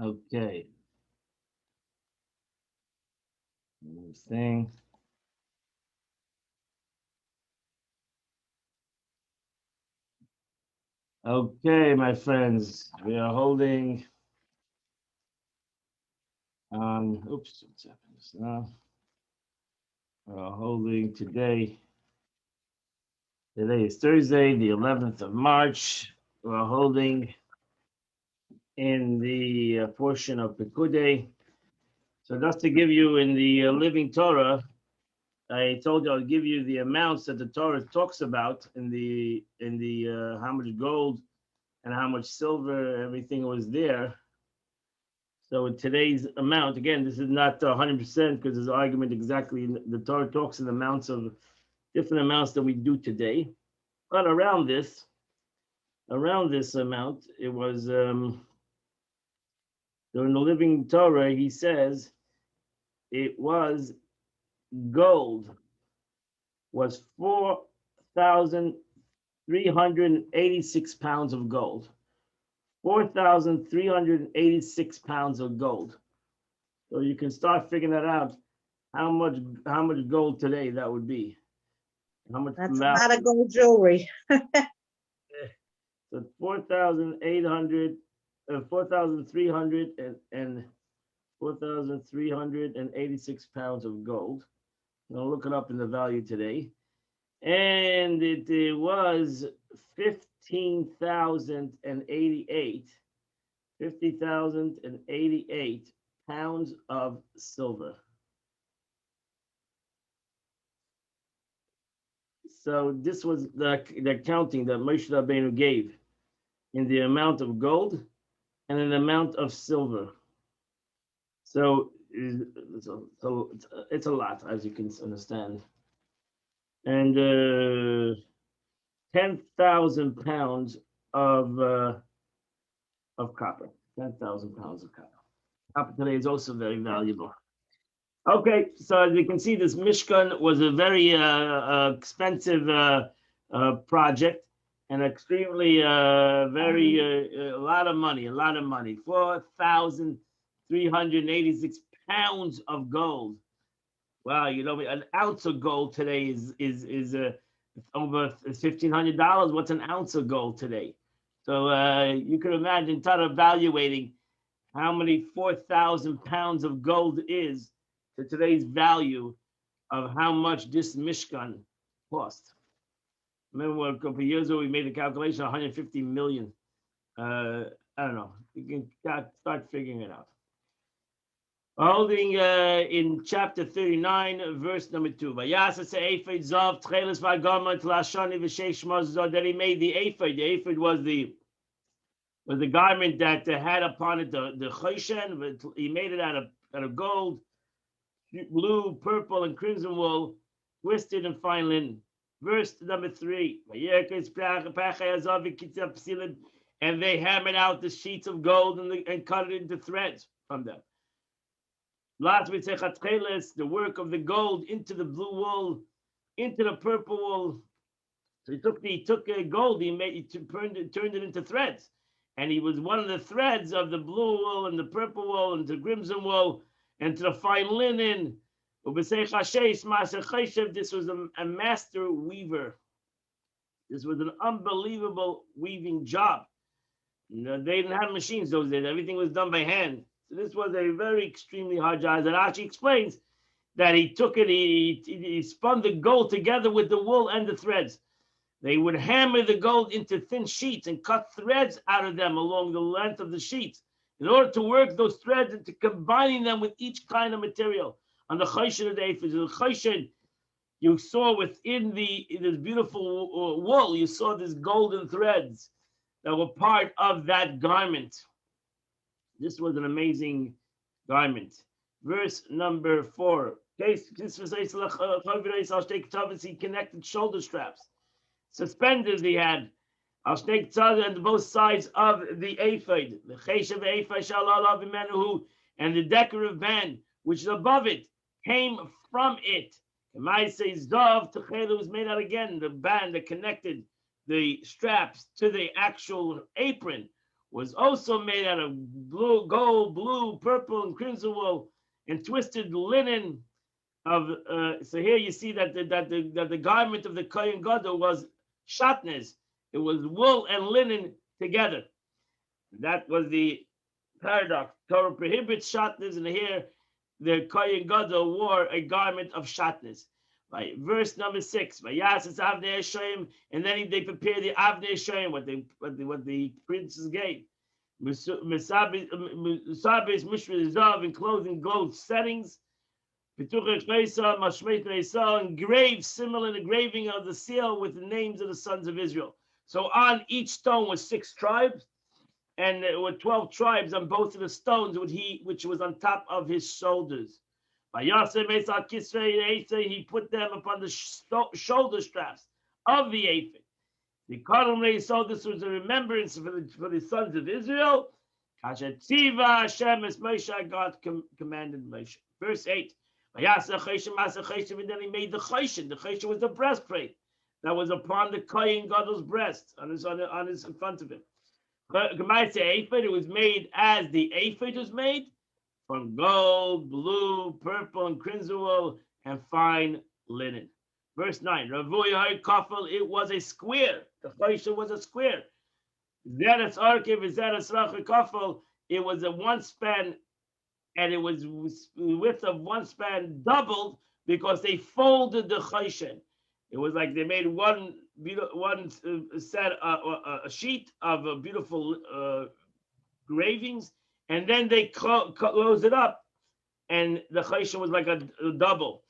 Okay. This thing. Okay, my friends, we are holding on. Oops, what's happening just now? We are holding today. Today is Thursday, the 11th of March. We are holding in the portion of Pekudei. So just to give you in the Living Torah, I told you I'll give you the amounts that the Torah talks about in the how much gold and how much silver, everything was there. So in today's amount, again, this is not 100% because there's an argument exactly. The Torah talks in amounts of different amounts that we do today, but around this amount, it was during the Living Torah. He says it was gold was 4,386 pounds of gold. 4,386 pounds of gold. So you can start figuring that out. How much gold today that would be? How much That's a value? lot of gold jewelry. So 4,800, 4,300 and 4,386 pounds of gold. I'll look it up in the value today. And it was 50,088 pounds of silver. So this was the counting that Moshe Rabbeinu gave in the amount of gold and an amount of silver. So it's a lot, as you can understand. And 10,000 pounds of copper. 10,000 pounds of copper. Copper today is also very valuable. Okay, so as you can see, this Mishkan was a very expensive project and extremely a lot of money, 4,386 pounds of gold. Wow, an ounce of gold today is over $1,500. What's an ounce of gold today? So you can imagine, start evaluating how many 4,000 pounds of gold is to today's value of how much this Mishkan cost. Remember a couple of years ago we made a calculation, 150 million. I don't know. You can start figuring it out. Holding in chapter 39, verse number 2. Then he made the ephod. The ephod was the garment that had upon it the choshen. He made it out of gold, blue, purple, and crimson wool, twisted and fine linen. Verse number 3. And they hammered out the sheets of gold and cut it into threads from them. The work of the gold into the blue wool, into the purple wool. So he took gold, he turned it into threads. And he was one of the threads of the blue wool and the purple wool and the crimson wool and to the fine linen. This was a master weaver. This was an unbelievable weaving job. They didn't have machines those days. Everything was done by hand. So this was a very extremely hard job. And Rashi explains that he took it, he spun the gold together with the wool and the threads. They would hammer the gold into thin sheets and cut threads out of them along the length of the sheets in order to work those threads into combining them with each kind of material. On the choshen of the ephod, the choshen, you saw within this beautiful wool, you saw these golden threads that were part of that garment. This was an amazing garment. Verse number 4. He connected shoulder straps. Suspenders he had. I'll snake on both sides of the ephod. The cheshav ephod and the decorative band which is above it came from it. Says Dov was made out again. The band that connected the straps to the actual apron was also made out of blue, gold, blue, purple, and crimson wool, and twisted linen of. So here you see that the garment of the Kohen Gadol was shatnez. It was wool and linen together. That was the paradox. Torah prohibits shatnez, and here the Kohen Gadol wore a garment of shatnez. Right, verse number 6. And then they prepared the Avnei Shoyim, what the princes gave. Musabis Mishra enclosed in gold settings. Engraved similar engraving of the seal with the names of the sons of Israel. So on each stone was 6 tribes, and there were 12 tribes on both of the stones, which was on top of his shoulders. He put them upon the shoulder straps of the ephod. The Kadmon, so this was a remembrance for the sons of Israel. Kashetziva Hashem as Moshe, God commanded Moshe. Verse 8. And then he made the choshen. The choshen was the breastplate that was upon the Kohen Gadol's breast, on his in front of him. It was made as the ephod was made, from gold, blue, purple, and crimson wool, and fine linen. Verse 9. It was a square. The choshen was a square. Zeres arkev, zeres rachel kafel. It was a one span, and it was the width of one span doubled because they folded the choshen. It was like they made one set a sheet of beautiful gravings, and then they close it up, and the choshen was like a double.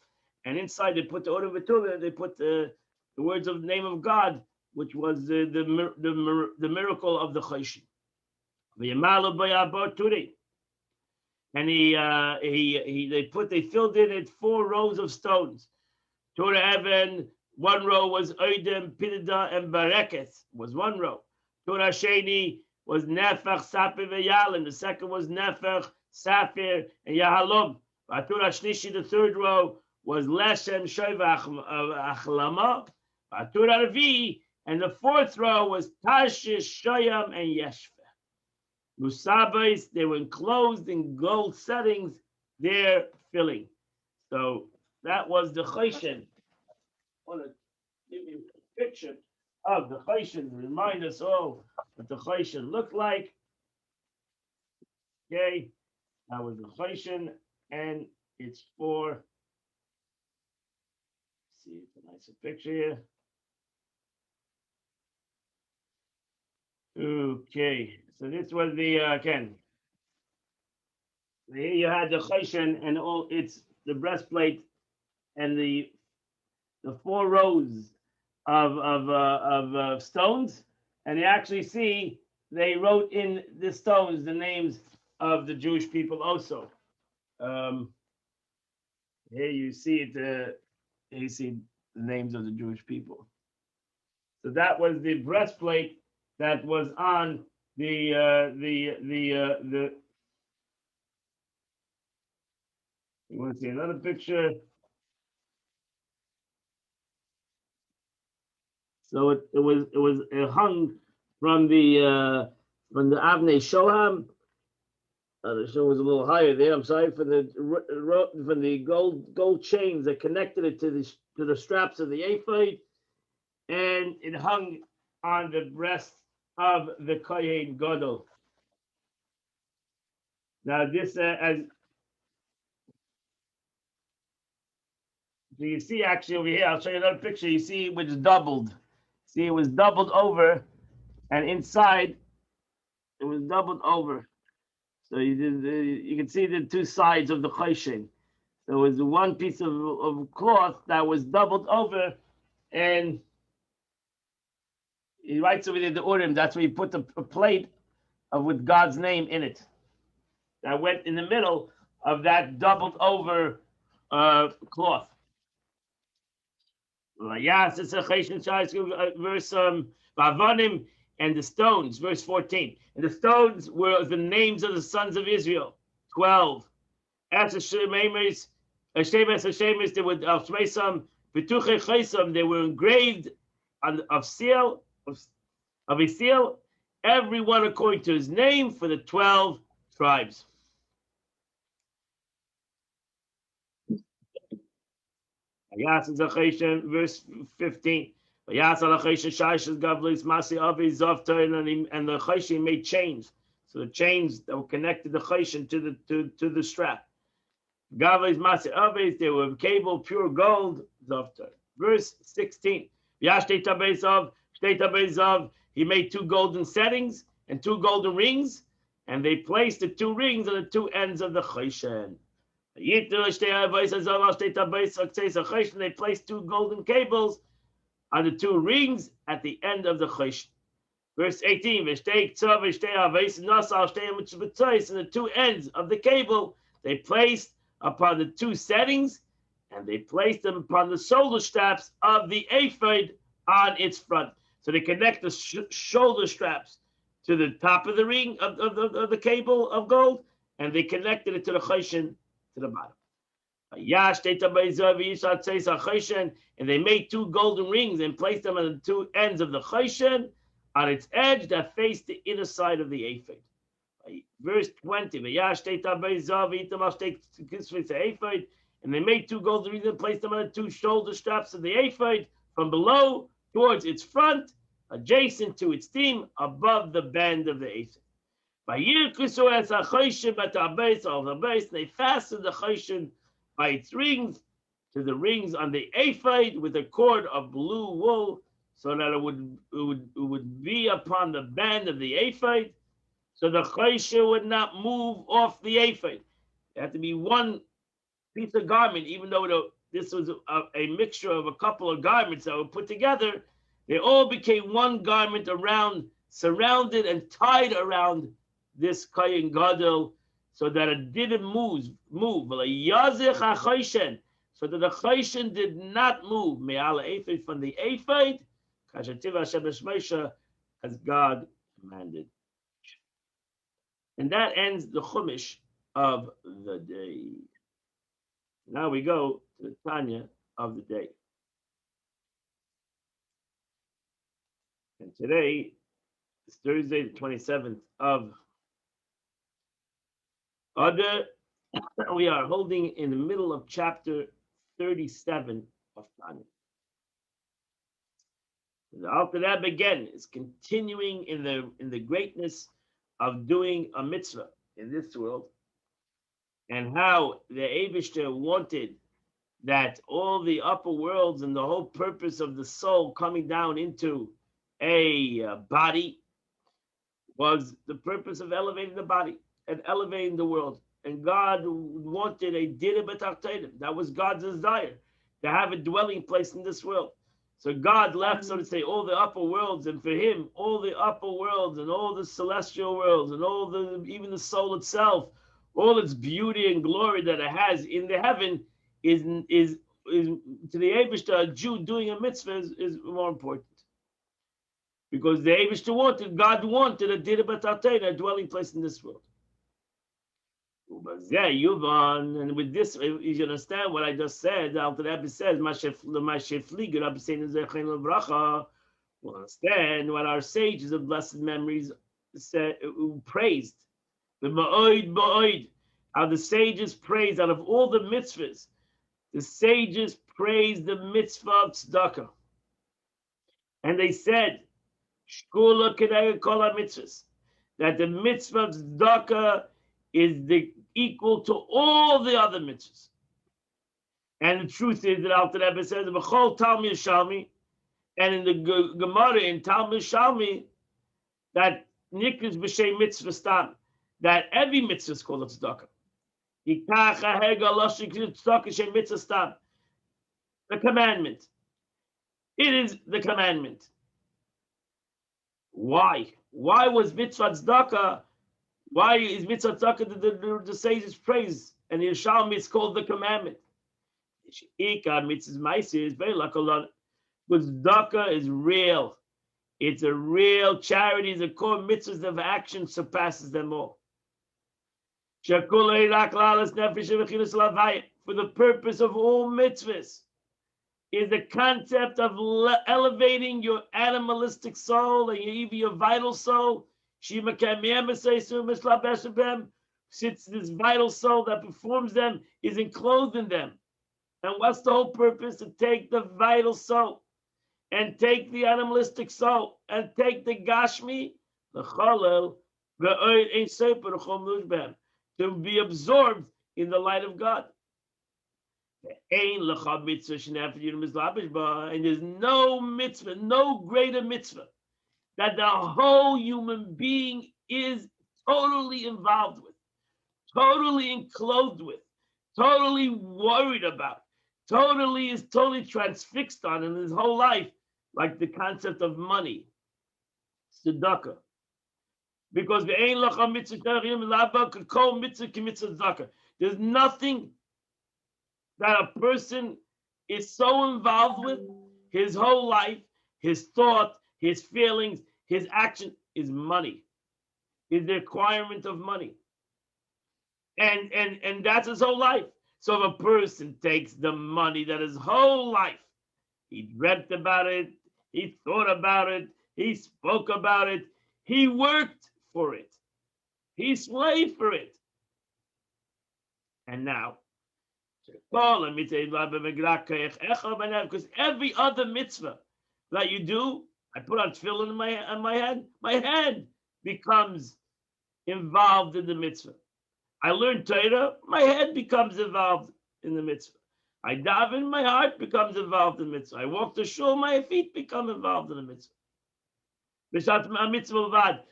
And inside they put the Orah V'Tulah, they put the words of the name of God, which was the miracle of the choshen. And they filled it 4 rows of stones. Torah Evan, 1 row was Oidem, Pidida, and Bareketh was 1 row. Torah Sheni was Nefach, Sapir, Yalim. The second was Nefach, Sapir, and Yahalom. Torah Shlishi, the 3rd row was Leshem, Shoiva, Achlama. Torah Revi, and the 4th row was Tashish, Shoyam, and Yeshveh. Musabais, they were enclosed in gold settings, their filling. So that was the choshen. I want to give you a picture of the choshen, remind us all what the choshen looked like. Okay, that was the choshen, and it's for, see, it's a nicer picture here. Okay, so this was the again. Here you had the choshen and all its the breastplate and the 4 rows of stones, and you actually see they wrote in the stones the names of the Jewish people also. Here you see it. Here you see the names of the Jewish people. So that was the breastplate that was on the you want to see another picture? So it hung from the Avnei Shoham. The show was a little higher there. I'm sorry, from the gold chains that connected it to the straps of the ephod, and it hung on the breast of the Kohen Gadol. Now this so you see actually over here, I'll show you another picture. You see it was doubled. See, it was doubled over, and inside it was doubled over. So you can see the 2 sides of the choshen. There was one piece of cloth that was doubled over, and he writes over there the Urim. That's where he put a plate with God's name in it. That went in the middle of that doubled over cloth. Yes, it's a choshen verse Vavanim, and the stones, verse 14. And the stones were the names of the sons of Israel, 12. As the Shememis, they were they were engraved of a seal, everyone according to his name for the 12 tribes. Verse 15. And the Choshen made chains. So the chains that were connected the Choshen to the strap. Gavlis Masi Aves, they were cable, pure gold. Verse 16. He made 2 golden settings and 2 golden rings, and they placed the 2 rings on the 2 ends of the Choshen. They placed 2 golden cables on the 2 rings at the end of the Choshen. Verse 18, in the 2 ends of the cable, they placed upon the 2 settings, and they placed them upon the shoulder straps of the ephod on its front. So they connect the shoulder straps to the top of the ring of the cable of gold, and they connected it to the Choshen to the bottom. And they made 2 golden rings and placed them on the 2 ends of the Choshen on its edge that faced the inner side of the ephod. Verse 20. And they made 2 golden rings and placed them on the 2 shoulder straps of the ephod from below towards its front, adjacent to its seam, above the band of the ephod. They fastened the Choshen by its rings to the rings on the ephod with a cord of blue wool, so that it would be upon the band of the ephod, so the Choshen would not move off the ephod. It had to be one piece of garment, even though this was a mixture of a couple of garments that were put together. They all became one garment surrounded and tied around this Kohen Gadol, so that it didn't move. So that the Choshen did not move from the ephod, as God commanded. And that ends the Chumash of the day. Now we go to the Tanya of the day. And today is Thursday, the 27th of Adar. We are holding in the middle of chapter 37 of Tanya. After that, again, is continuing in the greatness of doing a mitzvah in this world, and how the Eibishter wanted that all the upper worlds and the whole purpose of the soul coming down into a body was the purpose of elevating the body and elevating the world. And God wanted a dira b'tachtonim. That was God's desire, to have a dwelling place in this world. So God left, so to say, all the upper worlds, and for him, all the upper worlds and all the celestial worlds and even the soul itself, all its beauty and glory that it has in the heaven is to the Eibishter, a Jew doing a mitzvah is more important. Because the Eibishter God wanted a dira b'tachtonim, a dwelling place in this world. And with this, you understand what I just said. After the Rebbe says, we'll understand what our sages of blessed memories praised. How the sages praised out of all the mitzvahs. The sages praised the mitzvah of tzedakah. And they said, that the mitzvah of tzedakah is equal to all the other mitzvahs. And the truth is that Alter Rebbe says, B'chol Talmud Yishalmi, and in the Gemara in Talmud Yishalmi, that Nikris B'Shem Mitzvah Stam, that every mitzvah is called a tzedakah. The commandment. It is the commandment. Why? Why was mitzvah tzedakah? Why is mitzvah tzedakah the sages praise, and in Yishalmi it's called the commandment? Because tzedakah is real. It's a real charity. The core mitzvahs of action surpasses them all. For the purpose of all mitzvahs, is the concept of elevating your animalistic soul and even your vital soul. Since this vital soul that performs them is enclosed in them. And what's the whole purpose? To take the vital soul and take the animalistic soul and take the Gashmi, the Chalel, to be absorbed in the light of God. And there's no mitzvah, no greater mitzvah that the whole human being is totally involved with, totally enclosed with, totally worried about, totally transfixed on in his whole life, like the concept of money, tzedakah. Because there's nothing that a person is so involved with his whole life, his thought, his feelings, his action is money, is the requirement of money. And that's his whole life. So if a person takes the money that his whole life, he dreamt about it, he thought about it, he spoke about it, he worked for it, he slaved for it. And now, because every other mitzvah that you do, I put on tefillin in my hand becomes involved in the mitzvah. I learn Torah, my head becomes involved in the mitzvah. I daven, my heart becomes involved in the mitzvah. I walk to shul, my feet become involved in the mitzvah.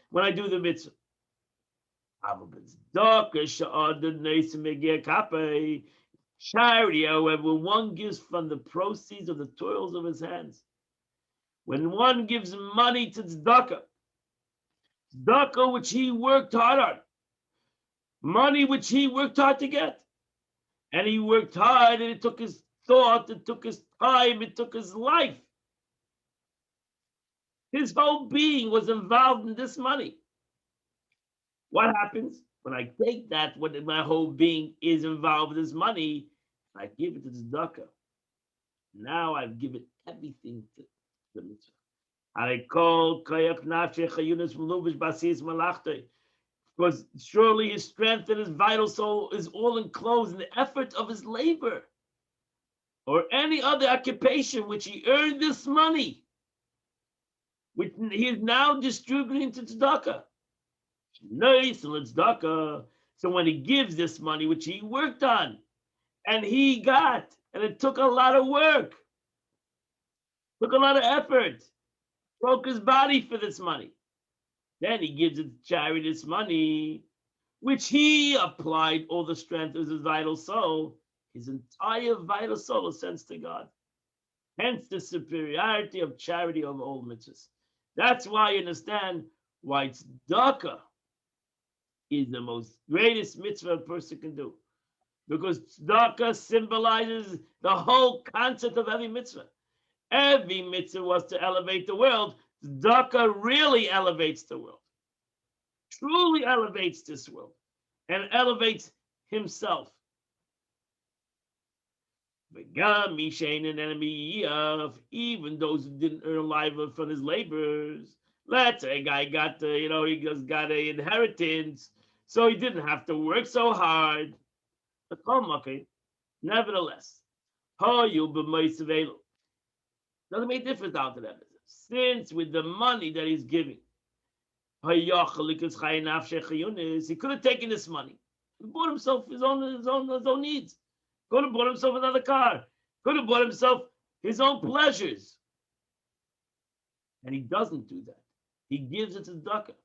When I do the mitzvah. Charity, however, one gives from the proceeds of the toils of his hands. When one gives money to tzedakah, which he worked hard on, money which he worked hard to get, and he worked hard, and it took his thought, it took his time, it took his life. His whole being was involved in this money. What happens when I take that, when my whole being is involved with this money, I give it to tzedakah? Now I've given everything to the mitzvah. I call koyach nafshei chayunas meluvish basis malachtei, because surely his strength and his vital soul is all enclosed in the effort of his labor, or any other occupation which he earned this money, which he is now distributing to tzedakah. Nice, tzedakah. So when he gives this money, which he worked on, and he got, and it took a lot of work, took a lot of effort, broke his body for this money. Then he gives it to charity, this money, which he applied all the strength of his vital soul. His entire vital soul ascends to God. Hence the superiority of charity over all mitzvahs. That's why you understand why tzedakah is the most greatest mitzvah a person can do. Because tzedakah symbolizes the whole concept of every mitzvah. Every mitzvah was to elevate the world. Tzedakah really elevates the world. Truly elevates this world. And elevates himself. Even those who didn't earn a livelihood from his labors. Let's say a guy got he just got an inheritance, so he didn't have to work so hard. But nevertheless, doesn't make a difference after that. Since with the money that he's giving, he could have taken this money, he bought himself his own needs. Could have bought himself another car. Could have bought himself his own pleasures. And he doesn't do that. He gives it to tzedakah.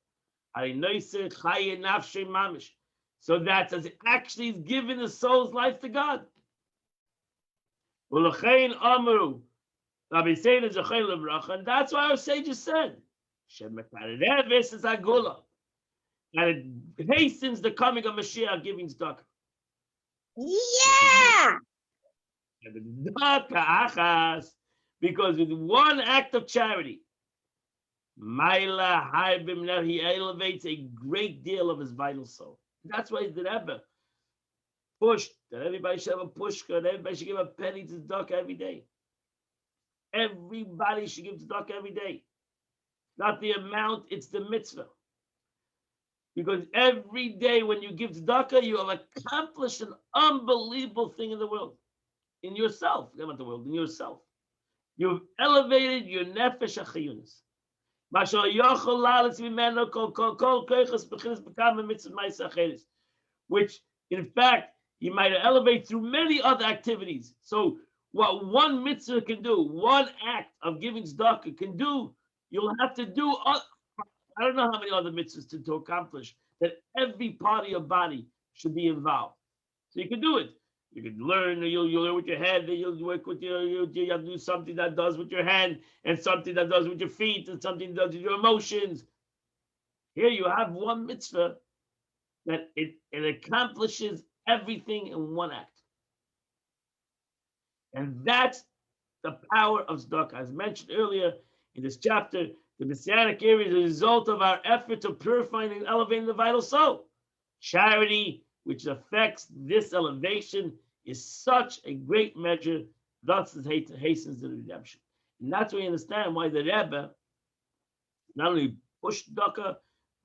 So that's as actually he's giving his soul's life to God. And that's why our sages said, that it hastens the coming of Mashiach giving tzedakah. Yeah. Because with one act of charity, he elevates a great deal of his vital soul. That's why the Rebbe pushed that everybody should have a pushka, and everybody should give a penny to tzedakah every day. Everybody should give tzedakah every day. Not the amount, it's the mitzvah. Because every day when you give tzedakah, you have accomplished an unbelievable thing in the world. In yourself, not the world, in yourself. You've elevated your nefesh achiyunis. Which, in fact, you might elevate through many other activities. So, what one mitzvah can do, one act of giving tzedakah can do, you'll have to do. I don't know how many other mitzvahs to accomplish. That every part of your body should be involved. So you can do it. You can learn. You'll learn with your head. You'll work with you have to do something that does with your hand, and something that does with your feet, and something that does with your emotions. Here you have one mitzvah that it accomplishes everything in one act. And that's the power of tzedakah. As mentioned earlier in this chapter, the Messianic era is a result of our effort to purifying and elevating the vital soul. Charity, which affects this elevation, is such a great measure, thus it hastens the redemption. And that's why we understand why the Rebbe not only pushed tzedakah,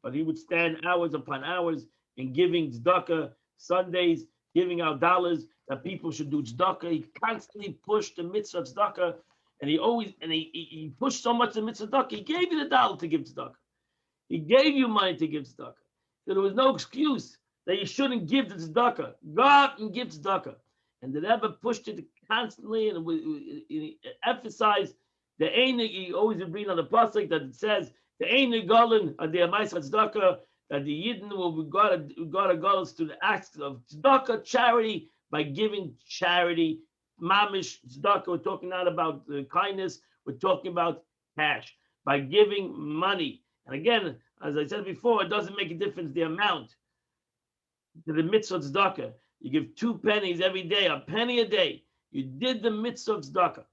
but he would stand hours upon hours in giving tzedakah Sundays, giving out dollars that people should do tzedakah. He constantly pushed the mitzvah of tzedakah, and he pushed so much the mitzvah tzedakah. He gave you the dollar to give tzedakah. He gave you money to give tzedakah. So there was no excuse that you shouldn't give the tzedakah. Go out and give tzedakah. And the Rebbe pushed it constantly, and he emphasized the ein. He always would bring on the pasuk that it says the ein golin of the amais tzedakah, that the Yidden will got a goals to the acts of tzedakah, charity, by giving charity. Mamish tzedakah. We're talking not about kindness. We're talking about cash, by giving money. And again, as I said before, it doesn't make a difference the amount. To the mitzvah tzedakah, you give 2 pennies every day, a penny a day. You did the mitzvah tzedakah,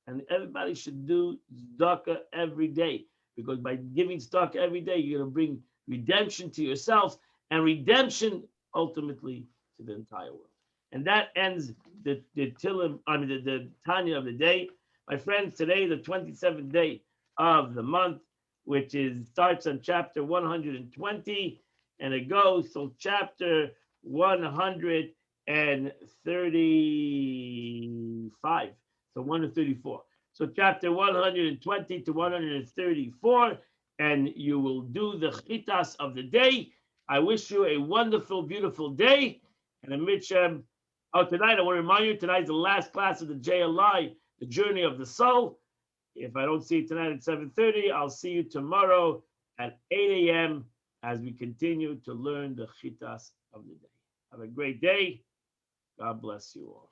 and everybody should do tzedakah every day, because by giving tzedakah every day, you're going to bring redemption to yourselves and redemption ultimately to the entire world. And that ends the Tanya of the day. My friends, today, the 27th day of the month, which starts on chapter 120, and it goes till chapter 135. So 134. So chapter 120 to 134, and you will do the chitas of the day. I wish you a wonderful, beautiful day. And tonight I want to remind you, tonight is the last class of the JLI, the Journey of the Soul. If I don't see you tonight at 7:30, I'll see you tomorrow at 8 a.m. as we continue to learn the chitas of the day. Have a great day. God bless you all.